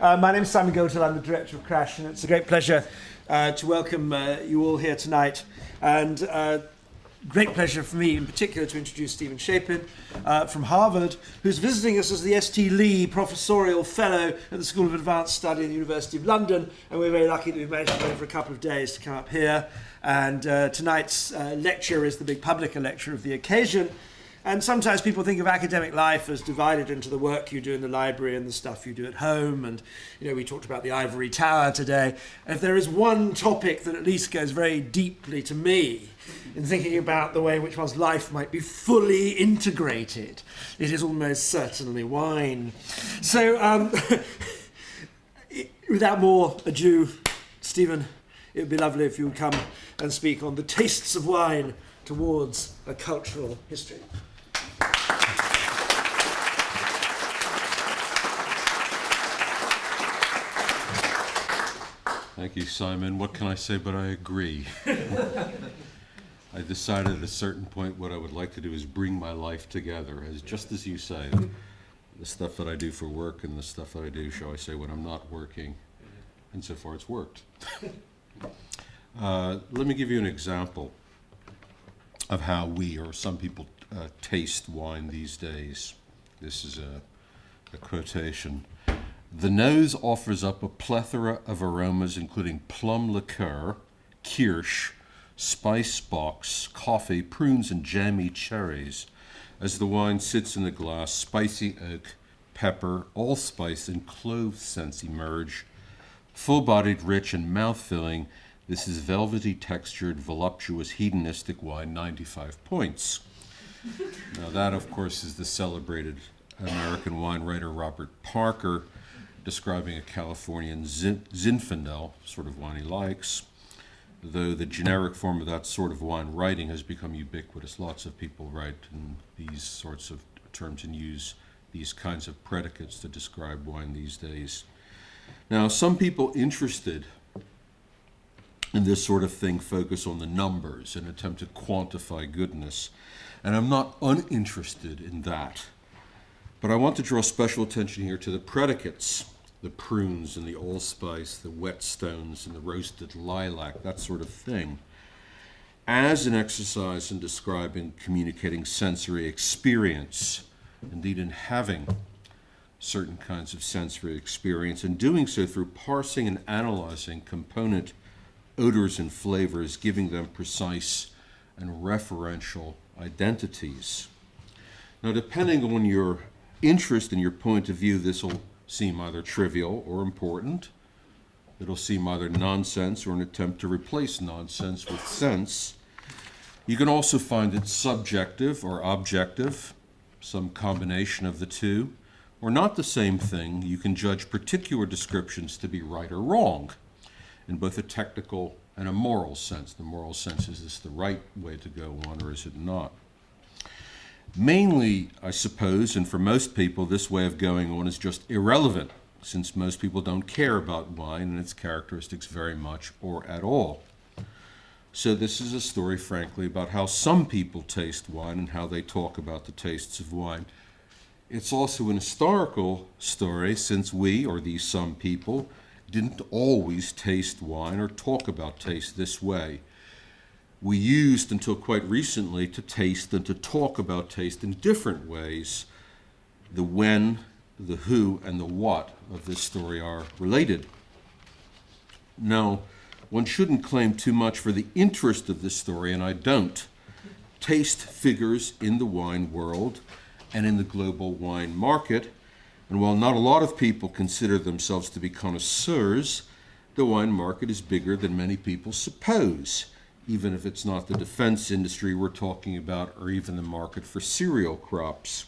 My name is Simon Goldhill. I'm the director of Crash, and it's a great pleasure to welcome you all here tonight. And great pleasure for me in particular to introduce Steven Shapin from Harvard, who's visiting us as the S.T. Lee Professorial Fellow at the School of Advanced Study at the University of London. And we're very lucky that we've managed to go for a couple of days to come up here. And tonight's lecture is the big public lecture of the occasion. And sometimes people think of academic life as divided into the work you do in the library and the stuff you do at home. And, you know, we talked about the ivory tower today. If there is one topic that at least goes very deeply to me in thinking about the way in which one's life might be fully integrated, it is almost certainly wine. So, without more ado, Stephen, it would be lovely if you would come and speak on the tastes of wine towards a cultural history. Thank you, Simon. What can I say but I agree? I decided at a certain point what I would like to do is bring my life together, just as you say, the stuff that I do for work and the stuff that I do, shall I say, when I'm not working, and so far it's worked. Let me give you an example of how we, or some people, taste wine these days. This is a quotation. The nose offers up a plethora of aromas including plum liqueur, kirsch, spice box, coffee, prunes, and jammy cherries. As the wine sits in the glass, spicy oak, pepper, allspice, and clove scents emerge. Full-bodied, rich, and mouth-filling, this is velvety textured, voluptuous, hedonistic wine, 95 points. Now that, of course, is the celebrated American wine writer Robert Parker describing a Californian Zinfandel, sort of wine he likes, though the generic form of that sort of wine writing has become ubiquitous. Lots of people write in these sorts of terms and use these kinds of predicates to describe wine these days. Now, some people interested in this sort of thing focus on the numbers and attempt to quantify goodness, and I'm not uninterested in that. But I want to draw special attention here to the predicates, the prunes and the allspice, the whetstones and the roasted lilac, that sort of thing, as an exercise in describing, communicating sensory experience, indeed in having certain kinds of sensory experience, and doing so through parsing and analyzing component odors and flavors, giving them precise and referential identities. Now, depending on your interest and your point of view, this will seem either trivial or important. It'll seem either nonsense or an attempt to replace nonsense with sense. You can also find it subjective or objective, some combination of the two, or not the same thing. You can judge particular descriptions to be right or wrong in both a technical and a moral sense. The moral sense, is this the right way to go on or is it not? Mainly, I suppose, and for most people, this way of going on is just irrelevant, since most people don't care about wine and its characteristics very much or at all. So this is a story, frankly, about how some people taste wine and how they talk about the tastes of wine. It's also an historical story, since we, or these some people, didn't always taste wine or talk about taste this way. We used, until quite recently, to taste and to talk about taste in different ways. The when, the who, and the what of this story are related. Now, one shouldn't claim too much for the interest of this story, and I don't. Taste figures in the wine world and in the global wine market, and while not a lot of people consider themselves to be connoisseurs, the wine market is bigger than many people suppose, even if it's not the defense industry we're talking about, or even the market for cereal crops.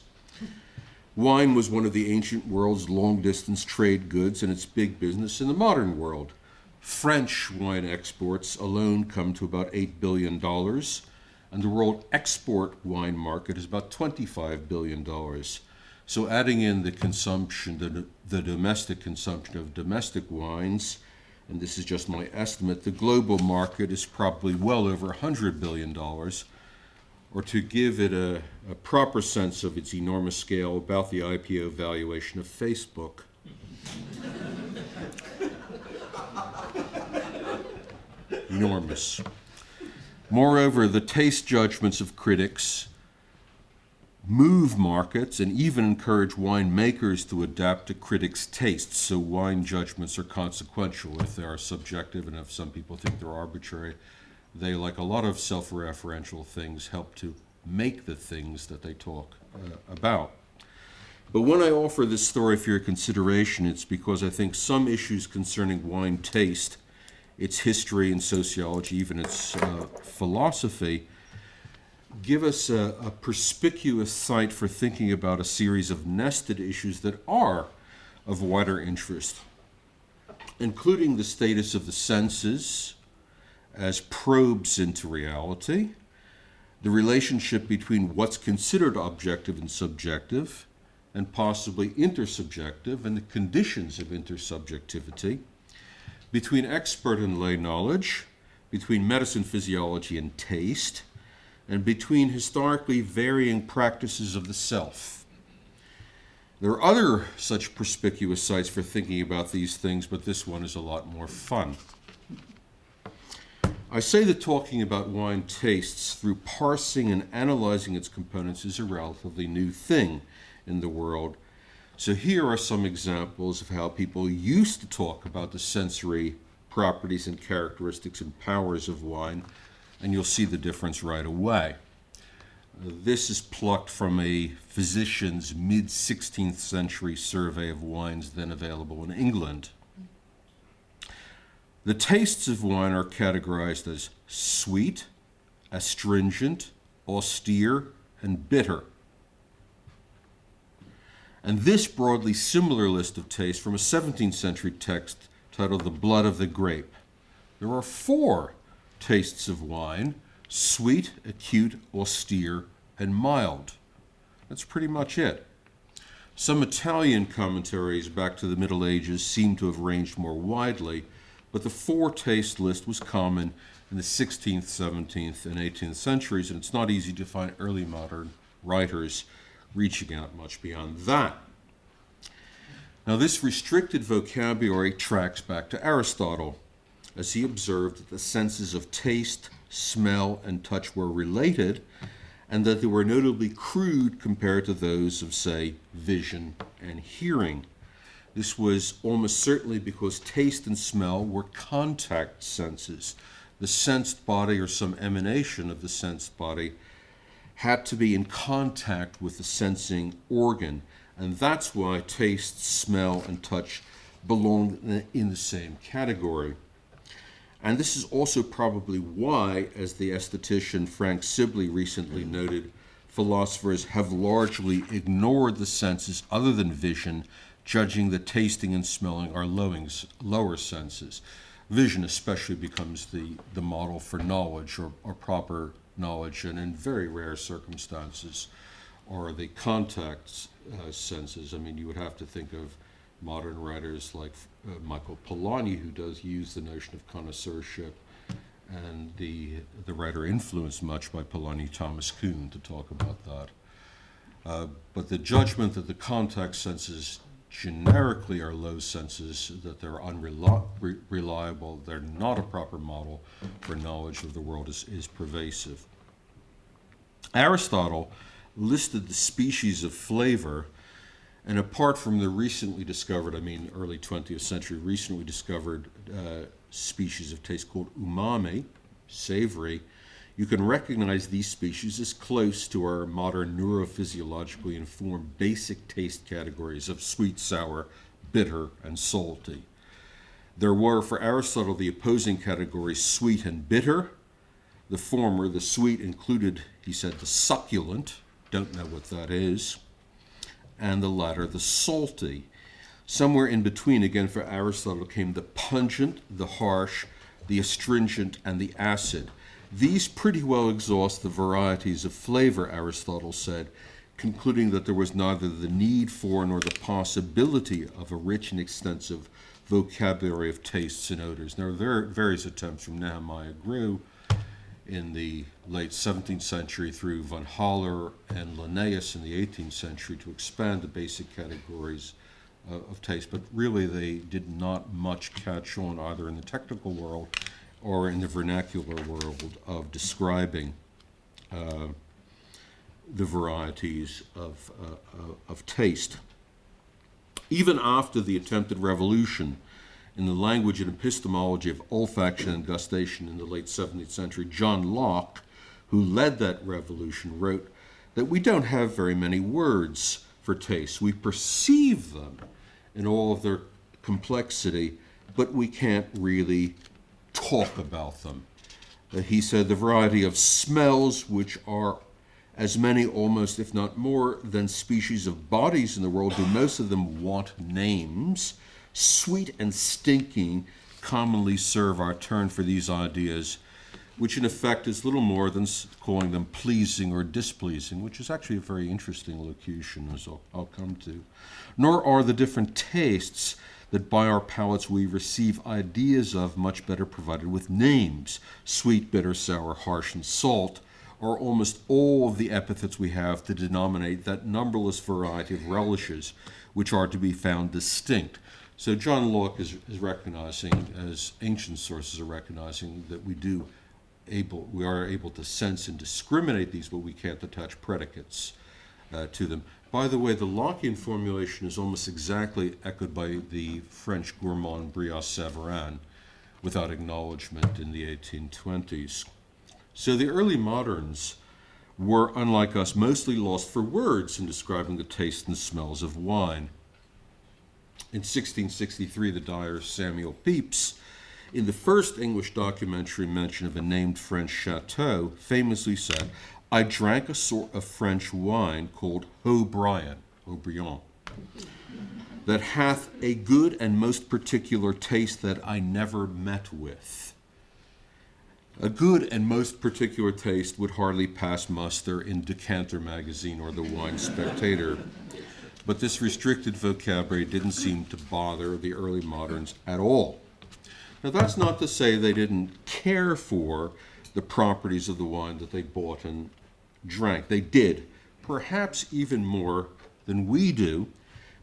Wine was one of the ancient world's long-distance trade goods, and it's big business in the modern world. French wine exports alone come to about $8 billion, and the world export wine market is about $25 billion. So adding in the consumption, the domestic consumption of domestic wines, and this is just my estimate, the global market is probably well over $100 billion, or to give it a proper sense of its enormous scale, about the IPO valuation of Facebook. enormous. Moreover, the taste judgments of critics move markets and even encourage winemakers to adapt to critics' tastes. So wine judgments are consequential if they are subjective, and if some people think they're arbitrary. They, like a lot of self-referential things, help to make the things that they talk about. But when I offer this story for your consideration, it's because I think some issues concerning wine taste, its history and sociology, even its philosophy, give us a perspicuous site for thinking about a series of nested issues that are of wider interest, including the status of the senses as probes into reality, the relationship between what's considered objective and subjective, and possibly intersubjective, and the conditions of intersubjectivity, between expert and lay knowledge, between medicine, physiology, and taste, and between historically varying practices of the self. There are other such perspicuous sites for thinking about these things, but this one is a lot more fun. I say that talking about wine tastes through parsing and analyzing its components is a relatively new thing in the world. So here are some examples of how people used to talk about the sensory properties and characteristics and powers of wine, and you'll see the difference right away. This is plucked from a physician's mid-16th century survey of wines then available in England. The tastes of wine are categorized as sweet, astringent, austere, and bitter. And this broadly similar list of tastes from a 17th century text titled The Blood of the Grape. There are 4 tastes of wine: sweet, acute, austere, and mild. That's pretty much it. Some Italian commentaries back to the Middle Ages seem to have ranged more widely, but the 4-taste list was common in the 16th, 17th, and 18th centuries, and it's not easy to find early modern writers reaching out much beyond that. Now, this restricted vocabulary tracks back to Aristotle, as he observed that the senses of taste, smell, and touch were related, and that they were notably crude compared to those of, say, vision and hearing. This was almost certainly because taste and smell were contact senses. The sensed body, or some emanation of the sensed body, had to be in contact with the sensing organ, and that's why taste, smell, and touch belong in the same category. And this is also probably why, as the esthetician Frank Sibley recently noted, philosophers have largely ignored the senses other than vision, judging that tasting and smelling are lower senses. Vision especially becomes the model for knowledge or proper knowledge, and in very rare circumstances are the contact senses. I mean, you would have to think of modern writers like Michael Polanyi, who does use the notion of connoisseurship, and the writer influenced much by Polanyi, Thomas Kuhn, to talk about that. But the judgment that the contact senses generically are low senses, that they're unreliable, they're not a proper model for knowledge of the world is pervasive. Aristotle listed the species of flavor, and apart from the recently discovered, early 20th century, recently discovered species of taste called umami, savory, you can recognize these species as close to our modern neurophysiologically informed basic taste categories of sweet, sour, bitter, and salty. There were, for Aristotle, the opposing categories sweet and bitter. The former, the sweet, included, he said, the succulent, don't know what that is, and the latter, the salty. Somewhere in between, again, for Aristotle, came the pungent, the harsh, the astringent, and the acid. These pretty well exhaust the varieties of flavor, Aristotle said, concluding that there was neither the need for nor the possibility of a rich and extensive vocabulary of tastes and odors. Now, there are various attempts from Nehemiah Grew in the late 17th century through von Haller and Linnaeus in the 18th century to expand the basic categories of taste, but really they did not much catch on either in the technical world or in the vernacular world of describing the varieties of taste. Even after the attempted revolution in the language and epistemology of olfaction and gustation in the late 17th century, John Locke, who led that revolution, wrote that we don't have very many words for taste. We perceive them in all of their complexity, but we can't really talk about them. He said the variety of smells, which are as many almost, if not more, than species of bodies in the world, do most of them want names. Sweet and stinking commonly serve our turn for these ideas, which in effect is little more than calling them pleasing or displeasing, which is actually a very interesting locution, as I'll come to. Nor are the different tastes that by our palates we receive ideas of much better provided with names. Sweet, bitter, sour, harsh, and salt are almost all of the epithets we have to denominate that numberless variety of relishes which are to be found distinct. So John Locke is recognizing, as ancient sources are recognizing, that we are able to sense and discriminate these, but we can't attach predicates to them. By the way, the Lockean formulation is almost exactly echoed by the French gourmand Brillat-Savarin without acknowledgement in the 1820s. So the early moderns were, unlike us, mostly lost for words in describing the taste and smells of wine. In 1663, the dyer Samuel Pepys, in the first English documentary mention of a named French chateau, famously said, "I drank a sort of French wine called Haut-Brion, that hath a good and most particular taste that I never met with." A good and most particular taste would hardly pass muster in Decanter magazine or the Wine Spectator, but this restricted vocabulary didn't seem to bother the early moderns at all. Now, that's not to say they didn't care for the properties of the wine that they bought and drank. They did, perhaps even more than we do,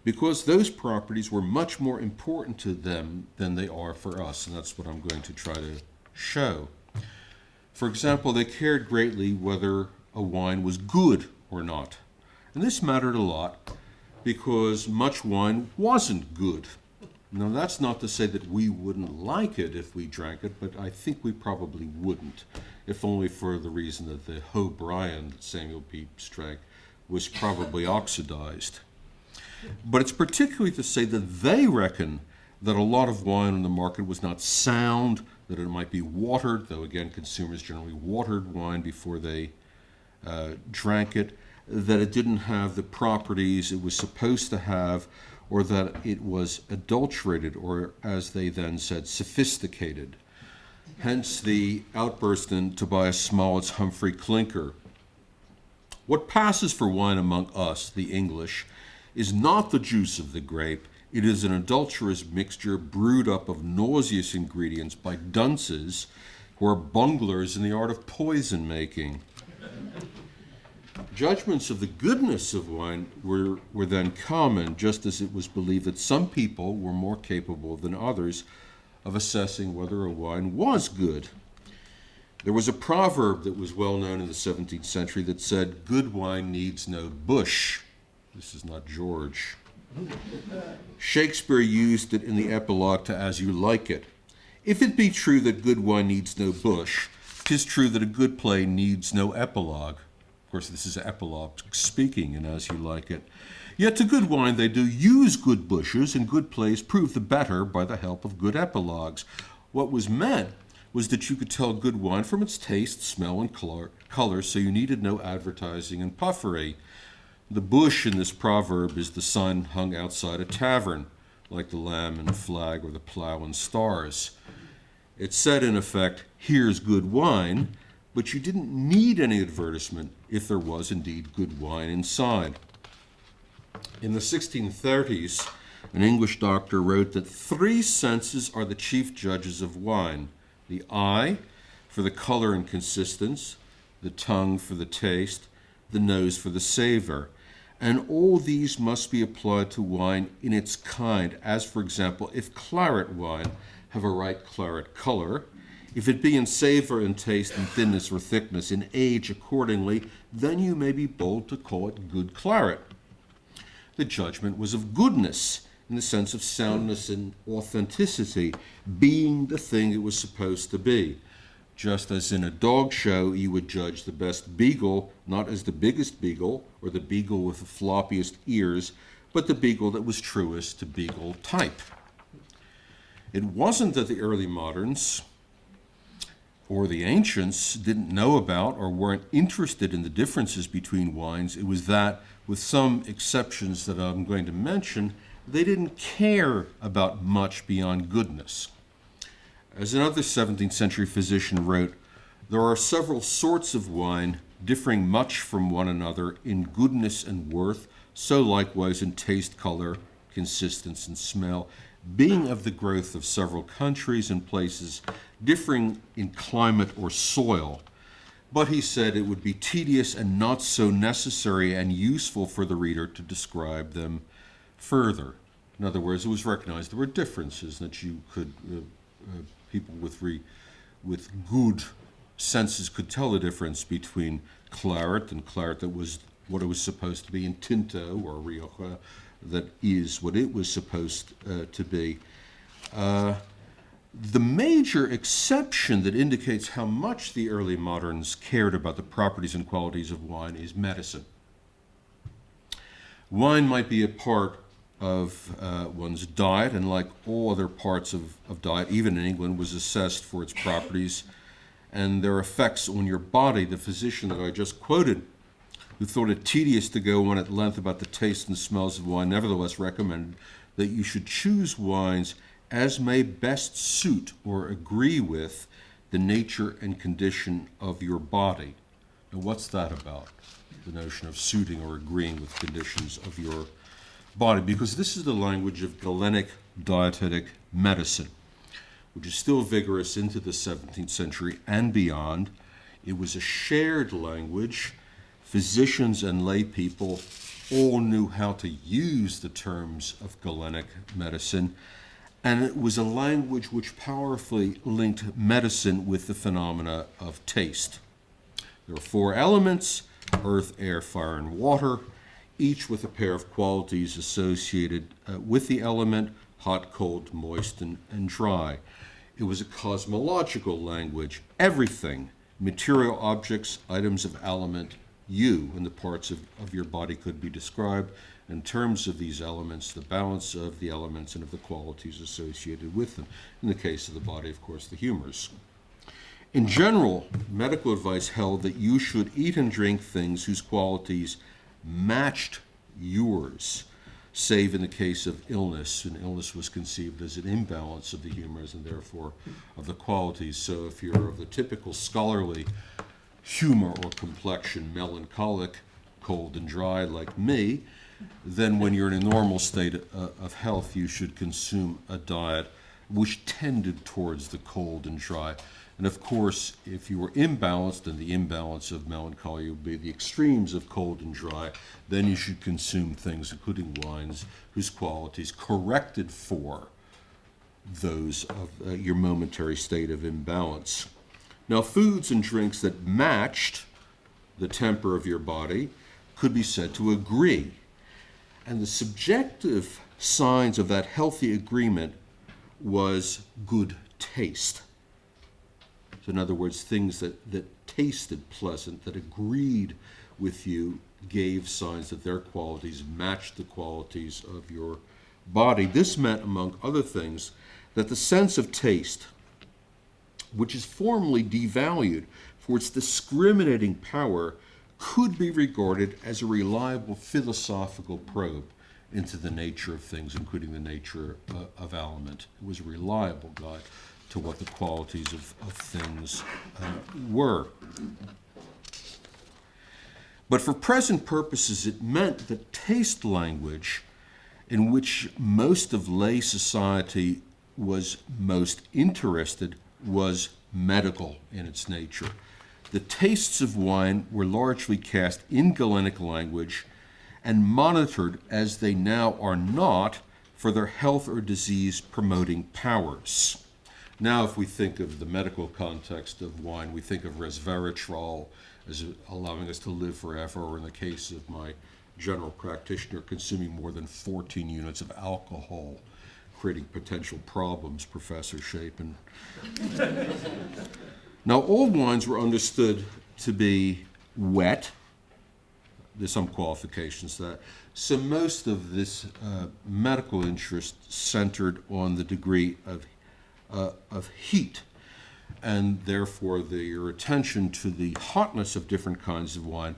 because those properties were much more important to them than they are for us, and that's what I'm going to try to show. For example, they cared greatly whether a wine was good or not. And this mattered a lot because much wine wasn't good. Now, that's not to say that we wouldn't like it if we drank it, but I think we probably wouldn't, if only for the reason that the Haut-Brion that Samuel Pepys drank was probably oxidized. But it's particularly to say that they reckon that a lot of wine on the market was not sound, that it might be watered, though again consumers generally watered wine before they drank it, that it didn't have the properties it was supposed to have, or that it was adulterated, or as they then said, sophisticated. Hence the outburst in Tobias Smollett's Humphrey Clinker. What passes for wine among us, the English, is not the juice of the grape. It is an adulterous mixture brewed up of nauseous ingredients by dunces who are bunglers in the art of poison making. Judgments of the goodness of wine were then common, just as it was believed that some people were more capable than others of assessing whether a wine was good. There was a proverb that was well known in the 17th century that said, "Good wine needs no bush." This is not George. Shakespeare used it in the epilogue to As You Like It. If it be true that good wine needs no bush, 'tis true that a good play needs no epilogue. Of course, this is epilogue speaking in As You Like It. Yet to good wine they do use good bushes, and good plays prove the better by the help of good epilogues. What was meant was that you could tell good wine from its taste, smell, and color, so you needed no advertising and puffery. The bush in this proverb is the sign hung outside a tavern, like the lamb and flag or the plow and stars. It said, in effect, "Here's good wine," but you didn't need any advertisement if there was indeed good wine inside. In the 1630s, an English doctor wrote that 3 senses are the chief judges of wine: the eye for the color and consistence, the tongue for the taste, the nose for the savor. And all these must be applied to wine in its kind, as, for example, if claret wine have a right claret color, If it be in savour and taste and thinness or thickness, in age accordingly, then you may be bold to call it good claret. The judgment was of goodness, in the sense of soundness and authenticity, being the thing it was supposed to be. Just as in a dog show, you would judge the best beagle, not as the biggest beagle, or the beagle with the floppiest ears, but the beagle that was truest to beagle type. It wasn't that the early moderns or the ancients didn't know about or weren't interested in the differences between wines. It was that, with some exceptions that I'm going to mention, they didn't care about much beyond goodness. As another 17th century physician wrote, there are several sorts of wine differing much from one another in goodness and worth, so likewise in taste, color, consistence, and smell, being of the growth of several countries and places, differing in climate or soil. But he said it would be tedious and not so necessary and useful for the reader to describe them further. In other words, it was recognized there were differences that you could, people with good senses could tell the difference between claret and claret that was what it was supposed to be, and Tinto or Rioja that is what it was supposed to be. The major exception that indicates how much the early moderns cared about the properties and qualities of wine is medicine. Wine might be a part of one's diet, and like all other parts of diet, even in England, was assessed for its properties and their effects on your body. The physician that I just quoted, who thought it tedious to go on at length about the taste and smells of wine, nevertheless recommended that you should choose wines as may best suit or agree with the nature and condition of your body. Now, what's that about? The notion of suiting or agreeing with conditions of your body, because this is the language of Galenic dietetic medicine, which is still vigorous into the 17th century and beyond. It was a shared language. Physicians and lay people all knew how to use the terms of Galenic medicine, and it was a language which powerfully linked medicine with the phenomena of taste. There are 4 elements: earth, air, fire, and water, each with a pair of qualities associated with the element: hot, cold, moist, and dry. It was a cosmological language. Everything, material objects, items of element, you and the parts of your body could be described in terms of these elements, the balance of the elements and of the qualities associated with them. In the case of the body, of course, the humors. In general, medical advice held that you should eat and drink things whose qualities matched yours, save in the case of illness. And illness was conceived as an imbalance of the humors and therefore of the qualities. So if you're of the typical scholarly humor or complexion, melancholic, cold and dry like me, then when you're in a normal state of health, you should consume a diet which tended towards the cold and dry. And of course, if you were imbalanced, and the imbalance of melancholy would be the extremes of cold and dry, then you should consume things, including wines, whose qualities corrected for those of your momentary state of imbalance. Now, foods and drinks that matched the temper of your body could be said to agree. And the subjective signs of that healthy agreement was good taste. So in other words, things that tasted pleasant, that agreed with you, gave signs that their qualities matched the qualities of your body. This meant, among other things, that the sense of taste, which is formally devalued for its discriminating power, could be regarded as a reliable philosophical probe into the nature of things, including the nature of element. It was a reliable guide to what the qualities of things were. But for present purposes, it meant that taste language, in which most of lay society was most interested, was medical in its nature. The tastes of wine were largely cast in Galenic language and monitored, as they now are not, for their health or disease promoting powers. Now, if we think of the medical context of wine, we think of resveratrol as allowing us to live forever, or in the case of my general practitioner, consuming more than 14 units of alcohol, creating potential problems, Professor Shapin. Now, all wines were understood to be wet. There's some qualifications to that. So most of this medical interest centered on the degree of heat, and therefore your attention to the hotness of different kinds of wine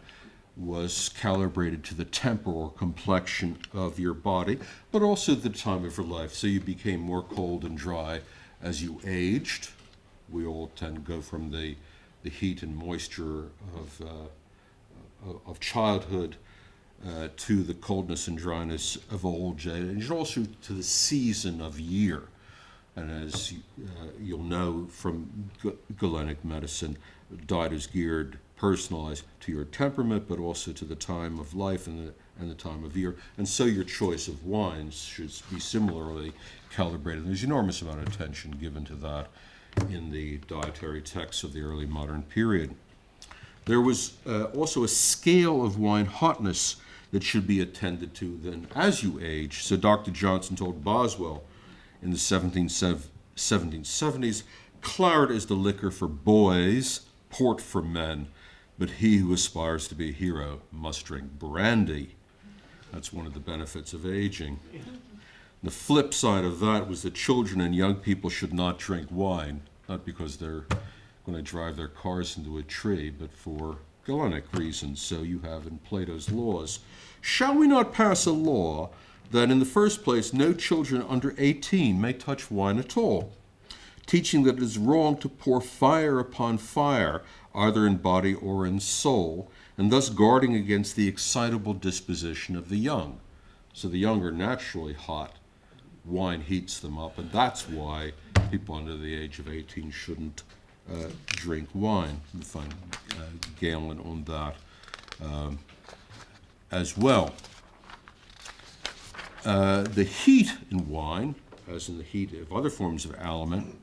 was calibrated to the temper or complexion of your body, but also the time of your life. So you became more cold and dry as you aged. We all tend to go from the heat and moisture of childhood to the coldness and dryness of old age, and also to the season of year. And as you'll know from Galenic medicine, diet is geared, personalized to your temperament, but also to the time of life and the time of year. And so your choice of wines should be similarly calibrated. There's enormous amount of attention given to that in the dietary texts of the early modern period. There was also a scale of wine hotness that should be attended to then as you age. So Dr. Johnson told Boswell in the 1770s, claret is the liquor for boys, port for men, but he who aspires to be a hero must drink brandy. That's one of the benefits of aging. The flip side of that was that children and young people should not drink wine, not because they're going to drive their cars into a tree, but for Galenic reasons. So you have in Plato's Laws, shall we not pass a law that in the first place no children under 18 may touch wine at all, teaching that it is wrong to pour fire upon fire, either in body or in soul, and thus guarding against the excitable disposition of the young. So the young are naturally hot. Wine heats them up, and that's why people under the age of 18 shouldn't drink wine. You find Galen on that as well. The heat in wine, as in the heat of other forms of aliment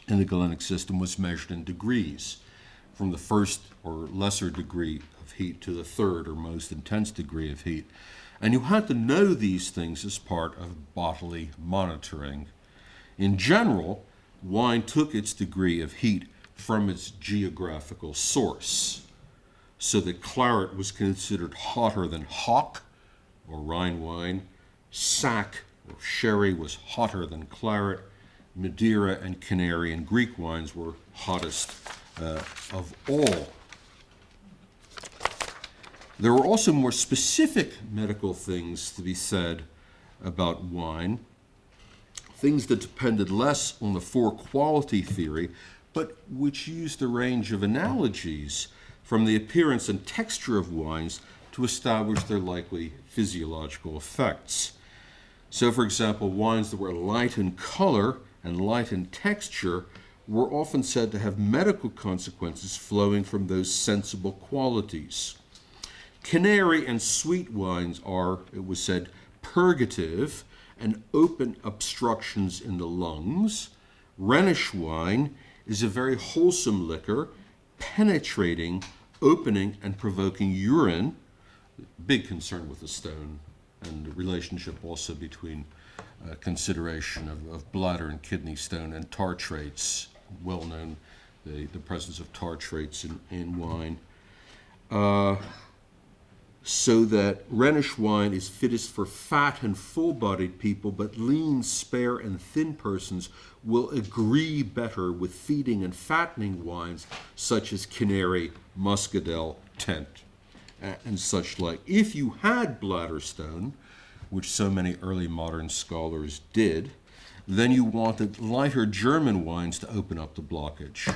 in the Galenic system, was measured in degrees, from the first or lesser degree of heat to the third or most intense degree of heat. And you had to know these things as part of bodily monitoring. In general, wine took its degree of heat from its geographical source, so that claret was considered hotter than hock, or Rhine wine. Sack, or sherry, was hotter than claret. Madeira and Canary and Greek wines were hottest of all. There were also more specific medical things to be said about wine, things that depended less on the four-quality theory, but which used a range of analogies from the appearance and texture of wines to establish their likely physiological effects. So, for example, wines that were light in color and light in texture were often said to have medical consequences flowing from those sensible qualities. Canary and sweet wines are, it was said, purgative and open obstructions in the lungs. Rhenish wine is a very wholesome liquor, penetrating, opening, and provoking urine. Big concern with the stone, and the relationship also between consideration of bladder and kidney stone and tartrates. Well known, the presence of tartrates in wine. So that Rhenish wine is fittest for fat and full-bodied people, but lean, spare, and thin persons will agree better with feeding and fattening wines such as Canary, Muscadel, Tent, and such like. If you had bladder stone, which so many early modern scholars did, then you wanted lighter German wines to open up the blockage.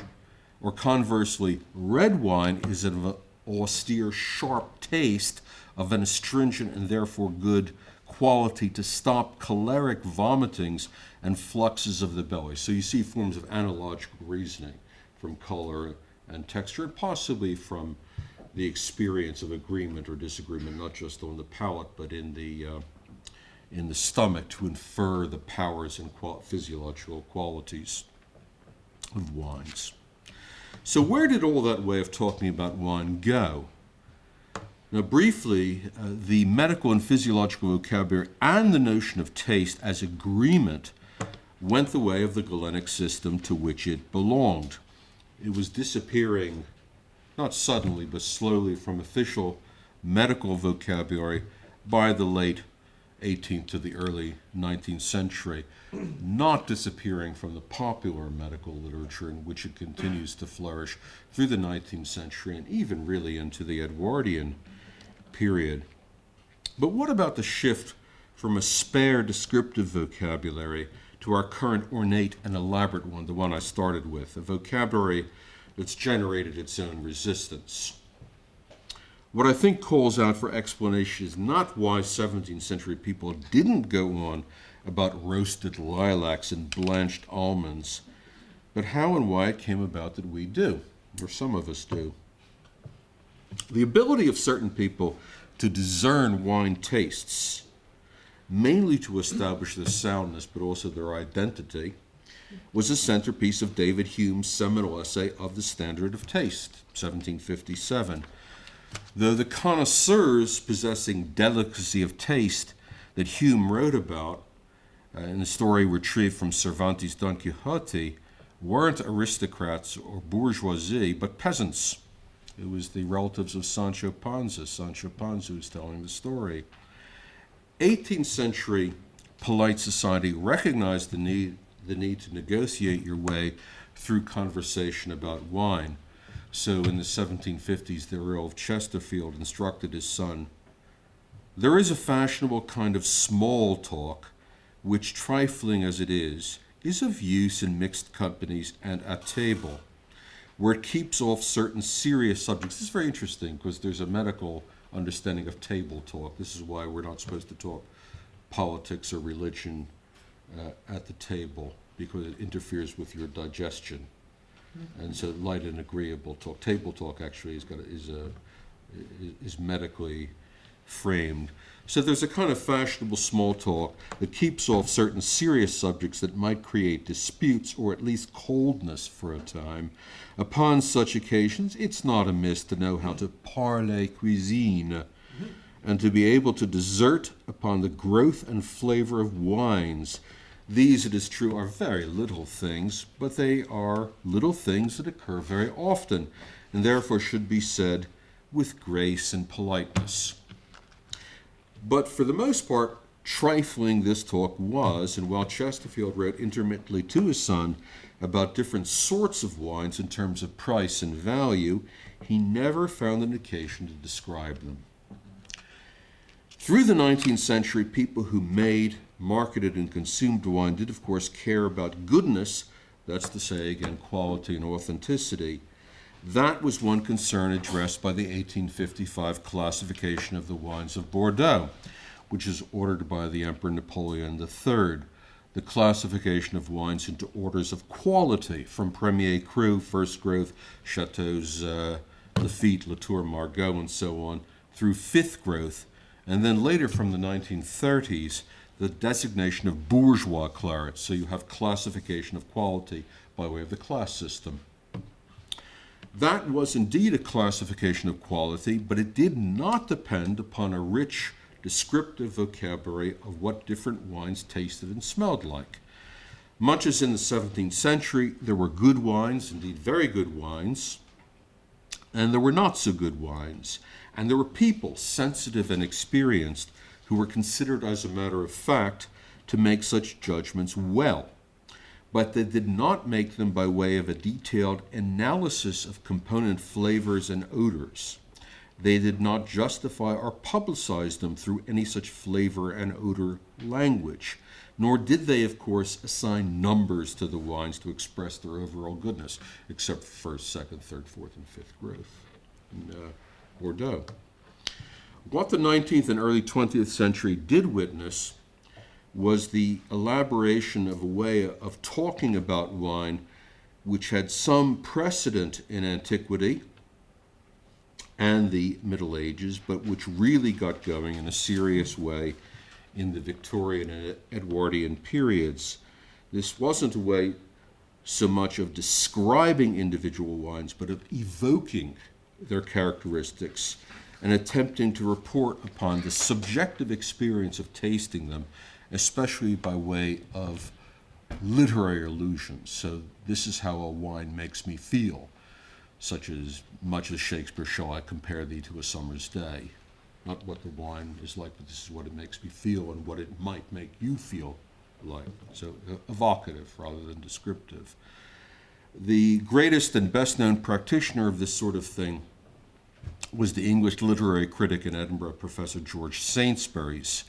Or conversely, red wine is an austere, sharp taste of an astringent and therefore good quality to stop choleric vomitings and fluxes of the belly. So you see forms of analogical reasoning from color and texture, and possibly from the experience of agreement or disagreement, not just on the palate, but in the in the stomach to infer the powers and physiological qualities of wines. So where did all that way of talking about wine go? Now, briefly, the medical and physiological vocabulary and the notion of taste as agreement went the way of the Galenic system to which it belonged. It was disappearing, not suddenly, but slowly from official medical vocabulary by the late 18th to the early 19th century, not disappearing from the popular medical literature in which it continues to flourish through the 19th century and even really into the Edwardian period. But what about the shift from a spare descriptive vocabulary to our current ornate and elaborate one, the one I started with, a vocabulary that's generated its own resistance? What I think calls out for explanation is not why 17th century people didn't go on about roasted lilacs and blanched almonds, but how and why it came about that we do, or some of us do. The ability of certain people to discern wine tastes, mainly to establish their soundness but also their identity, was a centerpiece of David Hume's seminal essay of the Standard of Taste, 1757. Though the connoisseurs possessing delicacy of taste that Hume wrote about in the story retrieved from Cervantes' Don Quixote weren't aristocrats or bourgeoisie, but peasants. It was the relatives of Sancho Panza who's telling the story. 18th century polite society recognized the need to negotiate your way through conversation about wine. So in the 1750s, the Earl of Chesterfield instructed his son, "There is a fashionable kind of small talk, which, trifling as it is of use in mixed companies and at table, where it keeps off certain serious subjects." This is very interesting because there's a medical understanding of table talk. This is why we're not supposed to talk politics or religion at the table, because it interferes with your digestion. And so light and agreeable talk. Table talk actually is medically framed. So there's a kind of fashionable small talk that keeps off certain serious subjects that might create disputes or at least coldness for a time. Upon such occasions, it's not amiss to know how to parler cuisine and to be able to dissert upon the growth and flavor of wines. These, it is true, are very little things, but they are little things that occur very often, and therefore should be said with grace and politeness. But for the most part, trifling this talk was, and while Chesterfield wrote intermittently to his son about different sorts of wines in terms of price and value, he never found an occasion to describe them. Through the 19th century, people who made, marketed, and consumed wine did, of course, care about goodness, that's to say, again, quality and authenticity. That was one concern addressed by the 1855 classification of the wines of Bordeaux, which is ordered by the Emperor Napoleon III. The classification of wines into orders of quality, from Premier Cru, First Growth, Chateaux Lafite, Latour, Margaux, and so on, through Fifth Growth, and then later from the 1930s, the designation of bourgeois claret. So you have classification of quality by way of the class system. That was indeed a classification of quality, but it did not depend upon a rich, descriptive vocabulary of what different wines tasted and smelled like. Much as in the 17th century, there were good wines, indeed very good wines, and there were not so good wines. And there were people, sensitive and experienced, who were considered, as a matter of fact, to make such judgments well. But they did not make them by way of a detailed analysis of component flavors and odors. They did not justify or publicize them through any such flavor and odor language, nor did they, of course, assign numbers to the wines to express their overall goodness, except for first, second, third, fourth, and fifth growth in Bordeaux. What the 19th and early 20th century did witness was the elaboration of a way of talking about wine which had some precedent in antiquity and the Middle Ages, but which really got going in a serious way in the Victorian and Edwardian periods. This wasn't a way so much of describing individual wines, but of evoking their characteristics and attempting to report upon the subjective experience of tasting them, especially by way of literary allusions. So this is how a wine makes me feel, such as much as Shakespeare, shall I compare thee to a summer's day? Not what the wine is like, but this is what it makes me feel and what it might make you feel like. So evocative rather than descriptive. The greatest and best known practitioner of this sort of thing was the English literary critic in Edinburgh, Professor George Saintsbury's,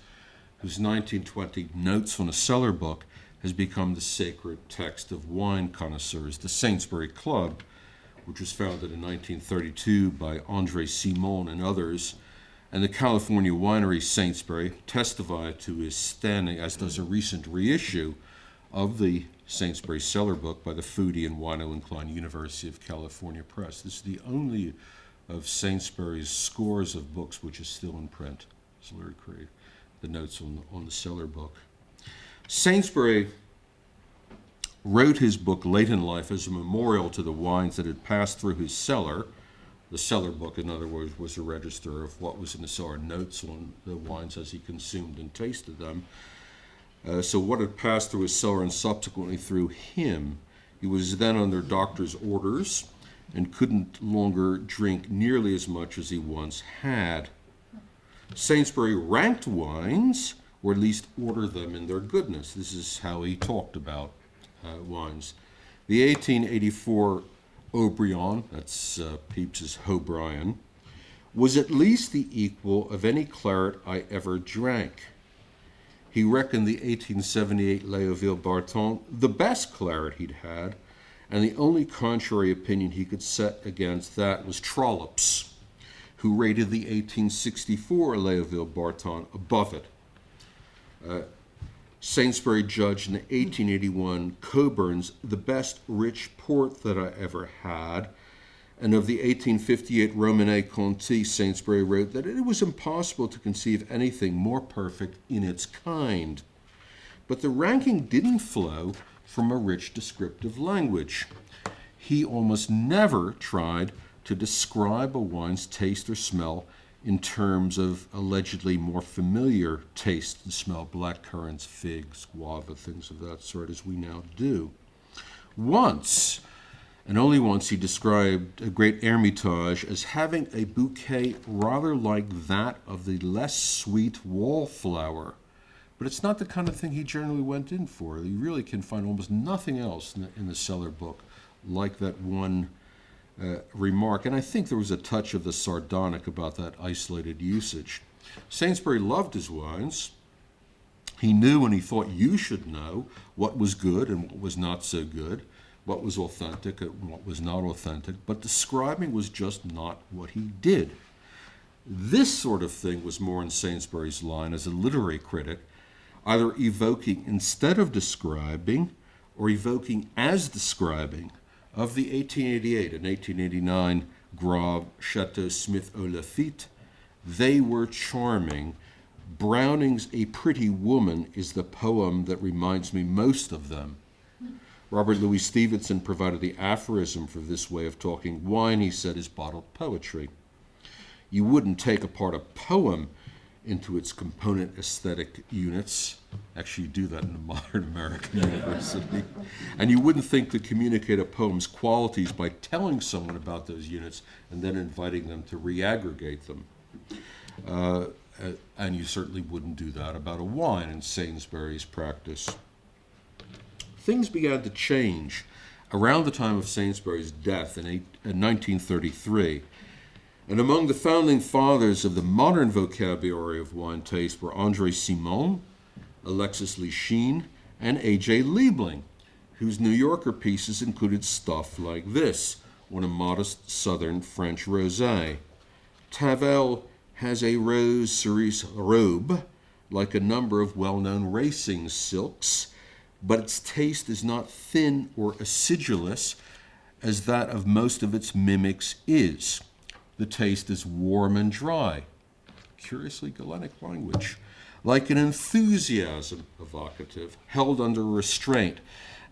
whose 1920 Notes on a Cellar book has become the sacred text of wine connoisseurs. The Saintsbury Club, which was founded in 1932 by André Simon and others, and the California winery Saintsbury, testify to his standing, as does a recent reissue of the Saintsbury Cellar book by the Foodie and Wino-inclined University of California Press. This is the only of Saintsbury's scores of books which is still in print. So very great. The Notes on the Cellar book. Saintsbury wrote his book late in life as a memorial to the wines that had passed through his cellar. The cellar book, in other words, was a register of what was in the cellar, notes on the wines as he consumed and tasted them. So what had passed through his cellar and subsequently through him, he was then under doctor's orders and couldn't longer drink nearly as much as he once had. Saintsbury ranked wines, or at least ordered them in their goodness. This is how he talked about wines. The 1884 O'Brien, that's Pepys's O'Brien, was at least the equal of any claret I ever drank. He reckoned the 1878 Léoville Barton the best claret he'd had, and the only contrary opinion he could set against that was Trollope's, who rated the 1864 Léoville Barton above it. Saintsbury judged in the 1881 Coburn's the best rich port that I ever had, and of the 1858 Romanée Conti, Saintsbury wrote that it was impossible to conceive anything more perfect in its kind. But the ranking didn't flow from a rich descriptive language. He almost never tried to describe a wine's taste or smell in terms of allegedly more familiar taste and smell, black currants, figs, guava, things of that sort, as we now do. Once, and only once, he described a great Hermitage as having a bouquet rather like that of the less sweet wallflower. But it's not the kind of thing he generally went in for. You really can find almost nothing else in the Cellar book like that one remark, and I think there was a touch of the sardonic about that isolated usage. Saintsbury loved his wines. He knew, and he thought you should know, what was good and what was not so good, what was authentic and what was not authentic, but describing was just not what he did. This sort of thing was more in Saintsbury's line as a literary critic, either evoking instead of describing, or evoking as describing. Of the 1888 and 1889 Grave, Chateau Smith au Lafitte, they were charming. Browning's A Pretty Woman is the poem that reminds me most of them. Robert Louis Stevenson provided the aphorism for this way of talking. Wine, he said, is bottled poetry. You wouldn't take apart a poem into its component aesthetic units. Actually, you do that in a modern American university. And you wouldn't think to communicate a poem's qualities by telling someone about those units and then inviting them to reaggregate them. And you certainly wouldn't do that about a wine in Saintsbury's practice. Things began to change around the time of Saintsbury's death in 1933. And among the founding fathers of the modern vocabulary of wine taste were André Simon, Alexis Lichine, and A.J. Liebling, whose New Yorker pieces included stuff like this, on a modest southern French rosé. Tavel has a rose cerise robe, like a number of well-known racing silks, but its taste is not thin or acidulous as that of most of its mimics is. The taste is warm and dry. Curiously Galenic language. like an enthusiasm evocative held under restraint,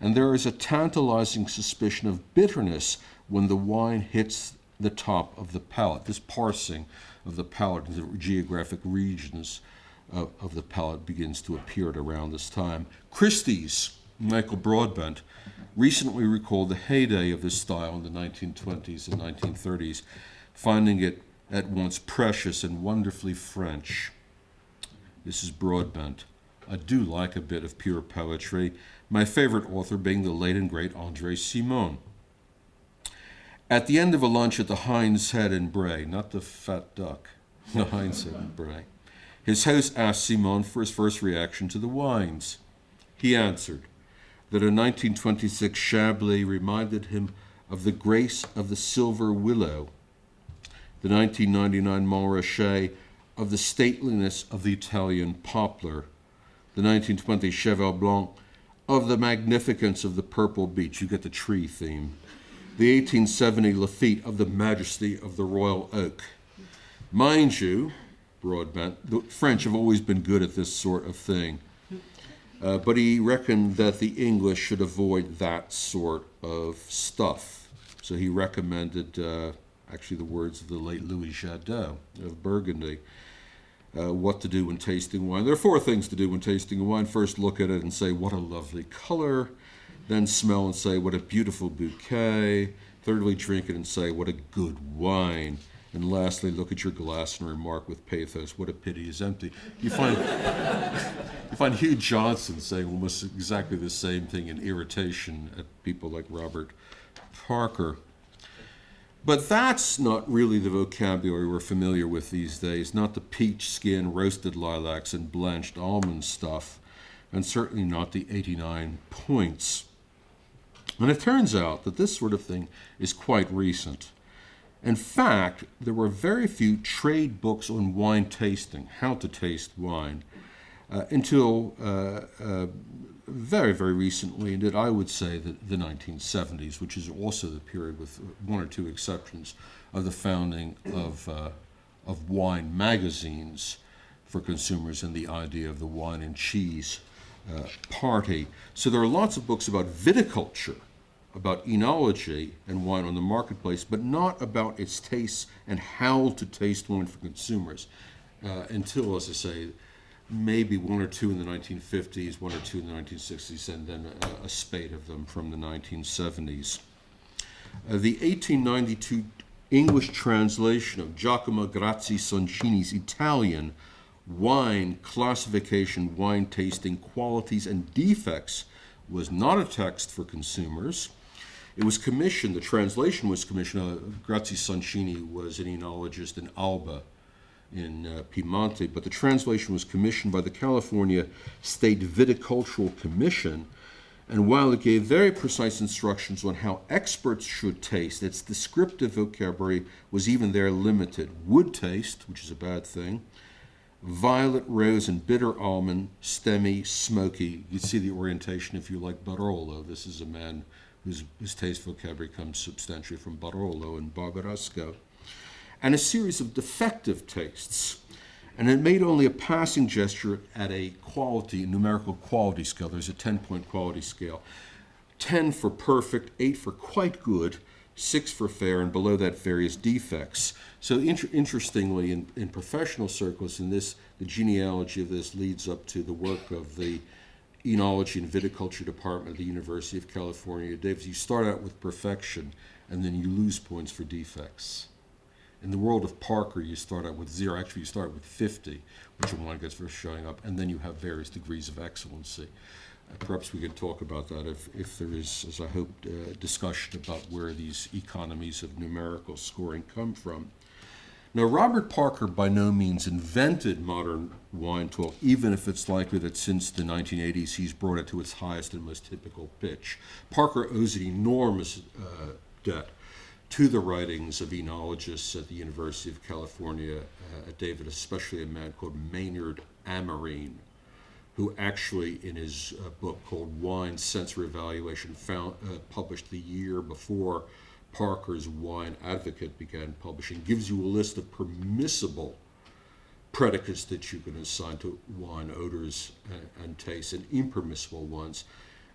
and there is a tantalizing suspicion of bitterness when the wine hits the top of the palate. This parsing of the palate into geographic regions of the palate begins to appear at around this time. Christie's Michael Broadbent recently recalled the heyday of this style in the 1920s and 1930s, finding it at once precious and wonderfully French. This is Broadbent. I do like a bit of pure poetry, my favorite author being the late and great André Simon. At the end of a lunch at the Heinz Head in Bray, not the Fat Duck, the Heinz Head in Bray, his host asked Simon for his first reaction to the wines. He answered that a 1926 Chablis reminded him of the grace of the silver willow, the 1999 Montrachet of the stateliness of the Italian poplar, the 1920 Cheval Blanc of the magnificence of the purple beech. You get the tree theme. The 1870 Lafite of the majesty of the royal oak. Mind you, Broadbent, the French have always been good at this sort of thing. But he reckoned that the English should avoid that sort of stuff. So he recommended, actually the words of the late Louis Jadot of Burgundy, what to do when tasting wine. There are 4 things to do when tasting a wine. First, look at it and say, what a lovely color. Then smell and say, what a beautiful bouquet. Thirdly, drink it and say, what a good wine. And lastly, look at your glass and remark with pathos, what a pity is empty. You find Hugh Johnson saying almost exactly the same thing in Irritation at people like Robert Parker. But that's not really the vocabulary we're familiar with these days, not the peach skin, roasted lilacs, and blanched almond stuff, and certainly not the 89 points. And it turns out that this sort of thing is quite recent. In fact, there were very few trade books on wine tasting, how to taste wine, until very, very recently, and I would say the 1970s, which is also the period, with 1 or 2 exceptions, of the founding of wine magazines for consumers and the idea of the wine and cheese party. So there are lots of books about viticulture, about enology and wine on the marketplace, but not about its tastes and how to taste wine for consumers until, as I say, maybe 1 or 2 in the 1950s, 1 or 2 in the 1960s, and then a spate of them from the 1970s. The 1892 English translation of Giacomo Grazzi Soncini's Italian Wine Classification, Wine Tasting Qualities and Defects was not a text for consumers. It was commissioned, the translation was commissioned, Grazzi Soncini was an enologist in Alba in Piemonte, but the translation was commissioned by the California State Viticultural Commission, and while it gave very precise instructions on how experts should taste, its descriptive vocabulary was even there limited. Wood taste, which is a bad thing, violet, rose, and bitter almond, stemmy, smoky. You see the orientation if you like Barolo. This is a man whose taste vocabulary comes substantially from Barolo and Barbaresco. And a series of defective tastes. And it made only a passing gesture at a quality, numerical quality scale. There's a 10-point quality scale. 10 for perfect, 8 for quite good, 6 for fair, and below that various defects. So interestingly, in professional circles, the genealogy of this leads up to the work of the Enology and Viticulture Department of the University of California, Davis. You start out with perfection, and then you lose points for defects. In the world of Parker, you start out with 0. Actually, you start with 50, which one gets for showing up, and then you have various degrees of excellency. Perhaps we could talk about that if there is, as I hope, discussion about where these economies of numerical scoring come from. Now, Robert Parker by no means invented modern wine talk, even if it's likely that since the 1980s he's brought it to its highest and most typical pitch. Parker owes an enormous debt to the writings of enologists at the University of California at Davis, especially a man called Maynard Amarine, who actually in his book called Wine Sensory Evaluation published the year before Parker's Wine Advocate began publishing, gives you a list of permissible predicates that you can assign to wine, odors and tastes, and impermissible ones.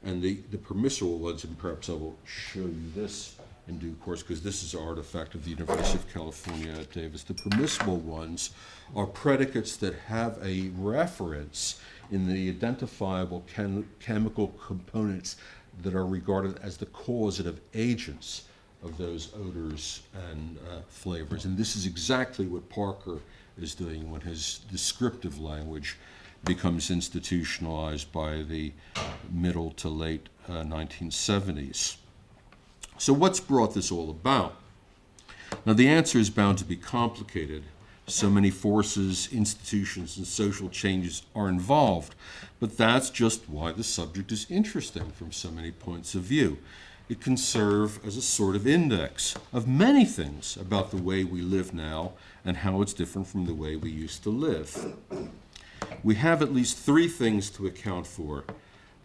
And the permissible ones, and perhaps I will show you this in due course, because this is an artifact of the University of California at Davis. The permissible ones are predicates that have a reference in the identifiable chemical components that are regarded as the causative agents of those odors and flavors. And this is exactly what Parker is doing when his descriptive language becomes institutionalized by the middle to late 1970s. So what's brought this all about? Now, the answer is bound to be complicated. So many forces, institutions, and social changes are involved, but that's just why the subject is interesting from so many points of view. It can serve as a sort of index of many things about the way we live now and how it's different from the way we used to live. We have at least three things to account for.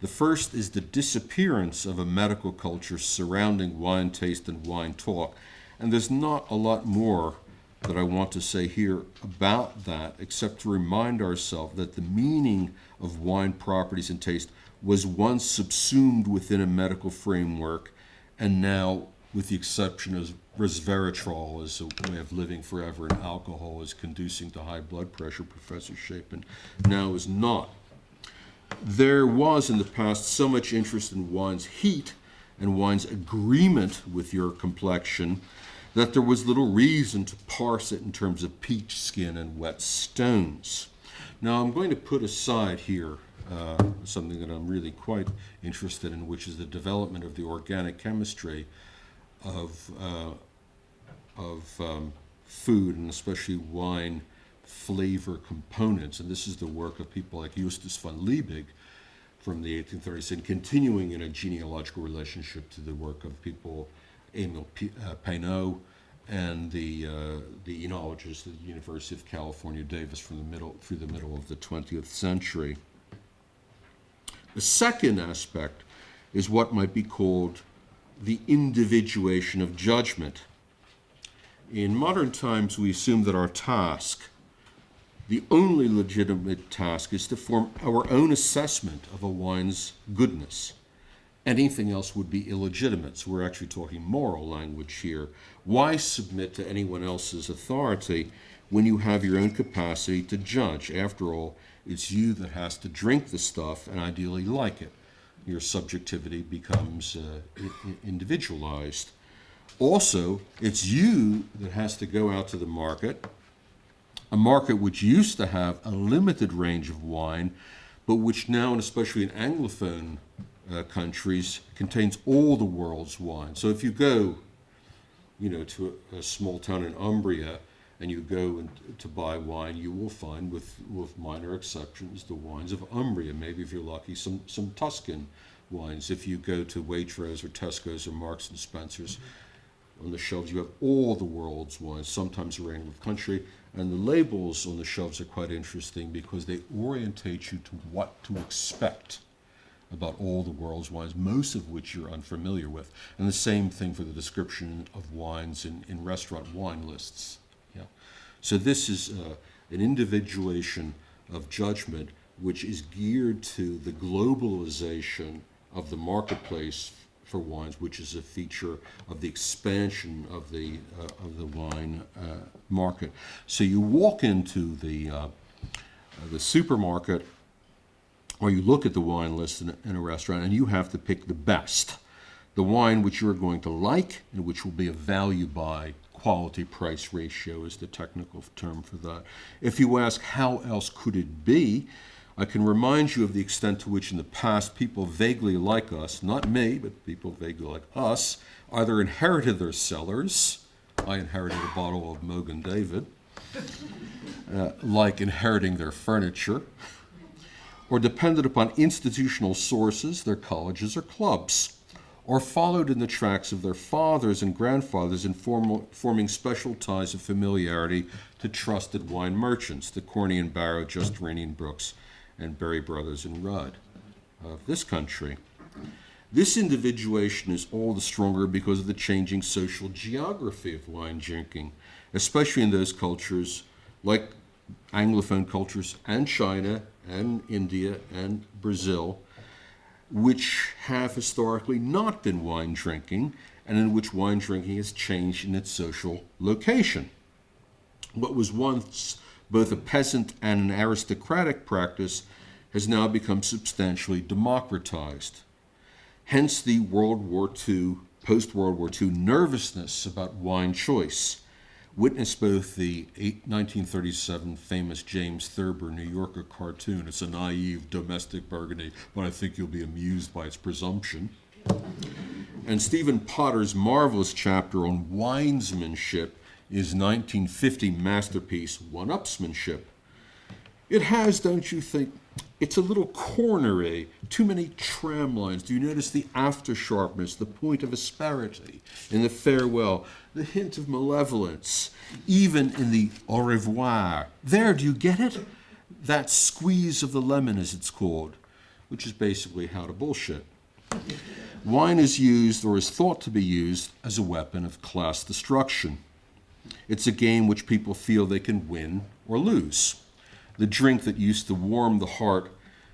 The first is the disappearance of a medical culture surrounding wine taste and wine talk, and there's not a lot more that I want to say here about that, except to remind ourselves that the meaning of wine properties and taste was once subsumed within a medical framework, and now, with the exception of resveratrol as a way of living forever and alcohol is conducing to high blood pressure, Professor Shapin, now is not. There was in the past so much interest in wine's heat and wine's agreement with your complexion that there was little reason to parse it in terms of peach skin and wet stones. Now, I'm going to put aside here something that I'm really quite interested in, which is the development of the organic chemistry of food, and especially wine flavor components. And this is the work of people like Justus von Liebig from the 1830s, and continuing in a genealogical relationship to the work of people, Emile Peynaud, and the enologists at the University of California, Davis, through the middle of the 20th century. The second aspect is what might be called the individuation of judgment. In modern times, we assume that our task, the only legitimate task, is to form our own assessment of a wine's goodness. Anything else would be illegitimate, so we're actually talking moral language here. Why submit to anyone else's authority when you have your own capacity to judge? After all, it's you that has to drink the stuff and ideally like it. Your subjectivity becomes individualized. Also, it's you that has to go out to the market, a market which used to have a limited range of wine, but which now, and especially in Anglophone countries, contains all the world's wine. So if you go, to a small town in Umbria, and you go to buy wine, you will find, with minor exceptions, the wines of Umbria. Maybe, if you're lucky, some Tuscan wines. If you go to Waitrose or Tesco's or Marks and Spencer's, on the shelves you have all the world's wines, sometimes random of country. And the labels on the shelves are quite interesting because they orientate you to what to expect about all the world's wines, most of which you're unfamiliar with. And the same thing for the description of wines in restaurant wine lists. Yeah. So this is an individuation of judgment which is geared to the globalization of the marketplace for wines, which is a feature of the expansion of the wine market. So you walk into the supermarket, or you look at the wine list in a restaurant, and you have to pick the best, the wine which you're going to like and which will be of value by quality-price ratio is the technical term for that. If you ask how else could it be, I can remind you of the extent to which in the past people vaguely like us, not me, but people vaguely like us, either inherited their cellars. I inherited a bottle of Mogan David, like inheriting their furniture, or depended upon institutional sources, their colleges or clubs, or followed in the tracks of their fathers and grandfathers in forming special ties of familiarity to trusted wine merchants, the Corney and Barrow, Justerini and Brooks, and Berry Brothers and Rudd of this country. This individuation is all the stronger because of the changing social geography of wine drinking, especially in those cultures like Anglophone cultures and China and India and Brazil, which have historically not been wine drinking, and in which wine drinking has changed in its social location. What was once both a peasant and an aristocratic practice has now become substantially democratized. Hence the post-World War II nervousness about wine choice. Witness both the 1937 famous James Thurber New Yorker cartoon, it's a naive domestic burgundy, but I think you'll be amused by its presumption, and Stephen Potter's marvelous chapter on winesmanship, his 1950 masterpiece, One-Upsmanship. It has, don't you think, it's a little cornery, too many tram lines. Do you notice the after sharpness, the point of asperity in the farewell, the hint of malevolence, even in the au revoir? There, do you get it? That squeeze of the lemon, as it's called, which is basically how to bullshit. Wine is used, or is thought to be used, as a weapon of class destruction. It's a game which people feel they can win or lose. The drink that used to warm the heart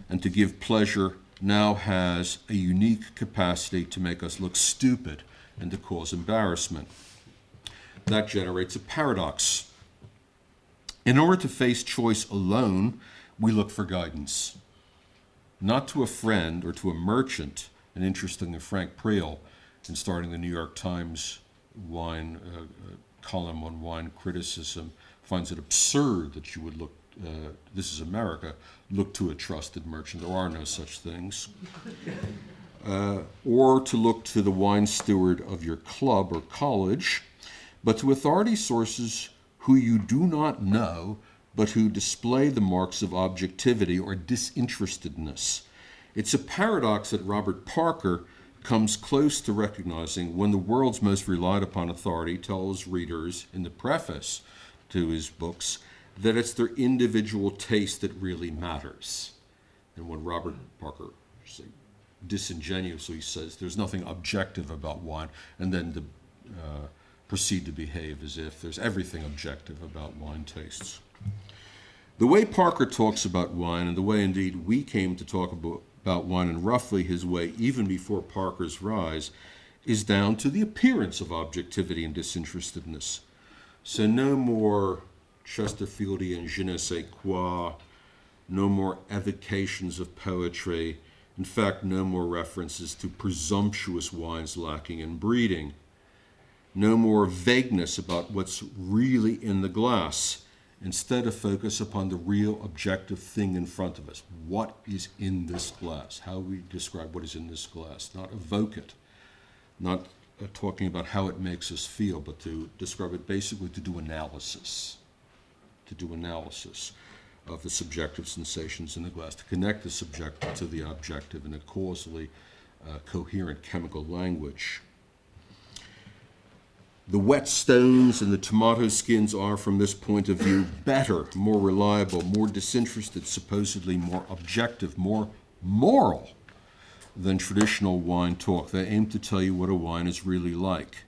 and to give pleasure now has a unique capacity to make us look stupid and to cause embarrassment. That generates a paradox. In order to face choice alone, we look for guidance. Not to a friend or to a merchant, and interestingly, Frank Priel, in starting the New York Times wine column on wine criticism, finds it absurd that you would look, this is America, look to a trusted merchant. There are no such things. Or to look to the wine steward of your club or college, but to authority sources who you do not know, but who display the marks of objectivity or disinterestedness. It's a paradox that Robert Parker comes close to recognizing when the world's most relied upon authority tells readers in the preface to his books that it's their individual taste that really matters. And when Robert Parker disingenuously says there's nothing objective about wine, and then to proceed to behave as if there's everything objective about wine tastes. The way Parker talks about wine, and the way indeed we came to talk about wine in roughly his way even before Parker's rise, is down to the appearance of objectivity and disinterestedness. So no more Chesterfieldian je ne sais quoi, no more evocations of poetry, in fact, no more references to presumptuous wines lacking in breeding, no more vagueness about what's really in the glass. Instead, a focus upon the real objective thing in front of us. What is in this glass? How we describe what is in this glass. Not evoke it. Not talking about how it makes us feel, but to describe it basically to do analysis. To do analysis of the subjective sensations in the glass. To connect the subjective to the objective in a causally coherent chemical language. The whetstones and the tomato skins are, from this point of view, better, more reliable, more disinterested, supposedly more objective, more moral than traditional wine talk. They aim to tell you what a wine is really like,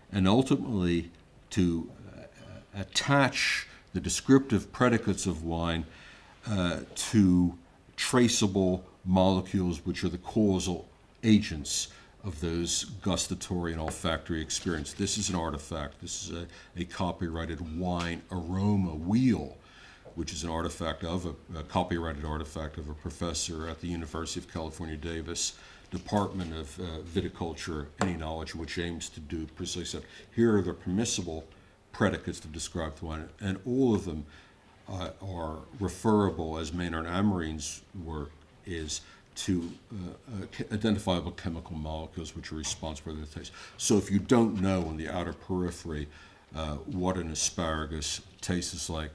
and ultimately to attach the descriptive predicates of wine to traceable molecules which are the causal agents of those gustatory and olfactory experience. This is an artifact. This is a copyrighted wine aroma wheel, which is an artifact of a copyrighted artifact of a professor at the University of California, Davis, Department of Viticulture, any knowledge, which aims to do precisely that. Here are the permissible predicates to describe the wine, and all of them are referable, as Maynard Amarine's work is, to identifiable chemical molecules which are responsible for the taste. So if you don't know on the outer periphery what an asparagus tastes like,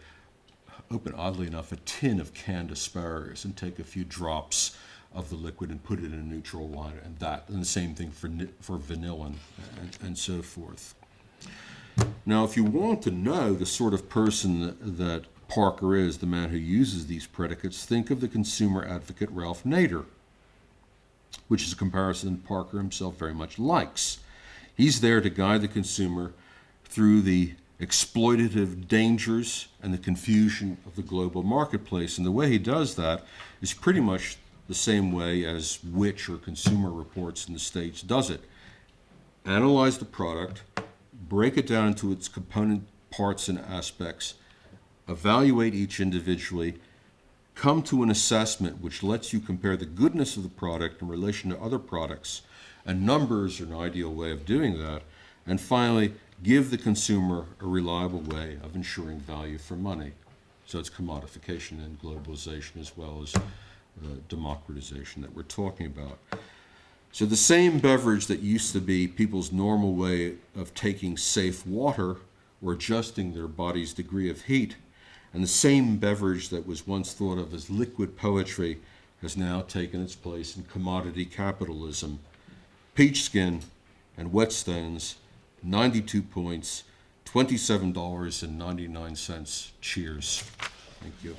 open, oddly enough, a tin of canned asparagus and take a few drops of the liquid and put it in a neutral wine, and the same thing for vanilla and so forth. Now, if you want to know the sort of person that Parker is, the man who uses these predicates, think of the consumer advocate Ralph Nader, which is a comparison Parker himself very much likes. He's there to guide the consumer through the exploitative dangers, and the confusion of the global marketplace. And the way he does that is pretty much the same way as Which or Consumer Reports in the States does it. Analyze the product, break it down into its component parts and aspects, evaluate each individually, come to an assessment which lets you compare the goodness of the product in relation to other products, and numbers are an ideal way of doing that, and finally, give the consumer a reliable way of ensuring value for money. So it's commodification and globalization as well as democratization that we're talking about. So the same beverage that used to be people's normal way of taking safe water or adjusting their body's degree of heat, and the same beverage that was once thought of as liquid poetry has now taken its place in commodity capitalism. Peach skin and Whetstones, 92 points, $27.99. Cheers. Thank you.